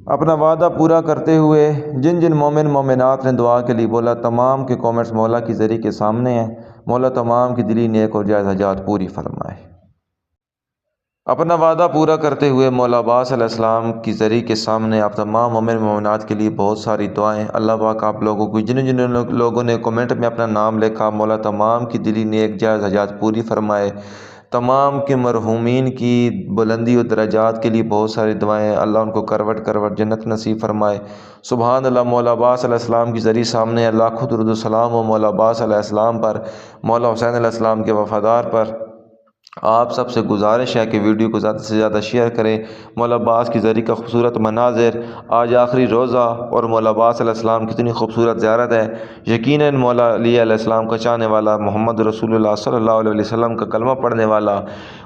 اپنا وعدہ پورا کرتے ہوئے جن جن مومن مومنات نے دعا کے لیے بولا، تمام کے کومنٹس مولا کی ذریعے کے سامنے ہیں۔ مولا تمام کی دلی نیک اور جائز حاجات پوری فرمائے۔ اپنا وعدہ پورا کرتے ہوئے مولا عباس علیہ السلام کی ذریعے کے سامنے آپ تمام مومن مومنات کے لیے بہت ساری دعائیں۔ اللہ پاک آپ لوگوں کو جن لوگوں نے کمنٹ میں اپنا نام لکھا، مولا تمام کی دلی نیک جائز حاجات پوری فرمائے۔ تمام کے مرحومین کی بلندی و درجات کے لیے بہت ساری دعائیں۔ اللہ ان کو کروٹ کروٹ جنت نصیب فرمائے۔ سبحان اللہ۔ مولا عباس علیہ السلام کی ذریعے سامنے لاکھوں درود و سلام ہو مولا عباس علیہ السلام پر، مولا حسین علیہ السلام کے وفادار پر۔ آپ سب سے گزارش ہے کہ ویڈیو کو زیادہ سے زیادہ شیئر کریں۔ مولا عباس کی ذریعے کا خوبصورت مناظر، آج آخری روزہ اور مولا عباس علیہ السلام کی اتنی خوبصورت زیارت ہے۔ یقیناً مولا علی علیہ السلام کا چاہنے والا، محمد رسول اللہ صلی اللہ علیہ وسلم کا کلمہ پڑھنے والا،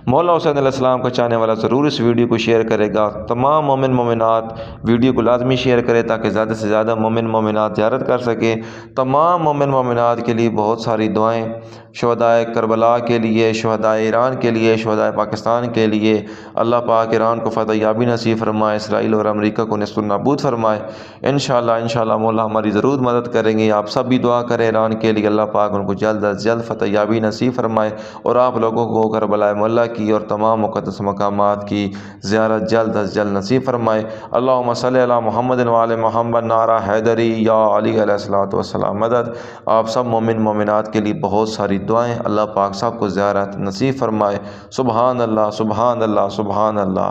مولا حسین علیہ السلام کا چاہنے والا ضرور اس ویڈیو کو شیئر کرے گا۔ تمام مومن مومنات ویڈیو کو لازمی شیئر کریں تاکہ زیادہ سے زیادہ مومن مومنات زیارت کر سکیں۔ تمام مومن مومنات کے لیے بہت ساری دعائیں، شہدائے کربلا کے لیے، شہدائے ایران کے لیے، شہدائے پاکستان کے لیے۔ اللہ پاک ایران کو فتح یابی نصیب فرمائے، اسرائیل اور امریکہ کو نصف نابود فرمائے۔ انشاءاللہ مولا ہماری ضرور مدد کریں گے۔ آپ سب بھی دعا کریں ایران کے لیے، اللہ پاک ان کو جلد از جلد فتح یابی نصیب فرمائے اور آپ لوگوں کو کربلا معلیٰ کی اور تمام مقدس مقامات کی زیارت جلد از جلد نصیب فرمائے۔ اللہم صلی علی محمد وعلی محمد، نعرہ حیدری یا علی علیہ الصلوۃ والسلام مدد۔ آپ سب مومن مومنات کے لیے بہت ساری دعائیں۔ اللہ پاک سب کو زیارت نصیب فرمائے۔ سبحان اللہ، سبحان اللہ، سبحان اللہ۔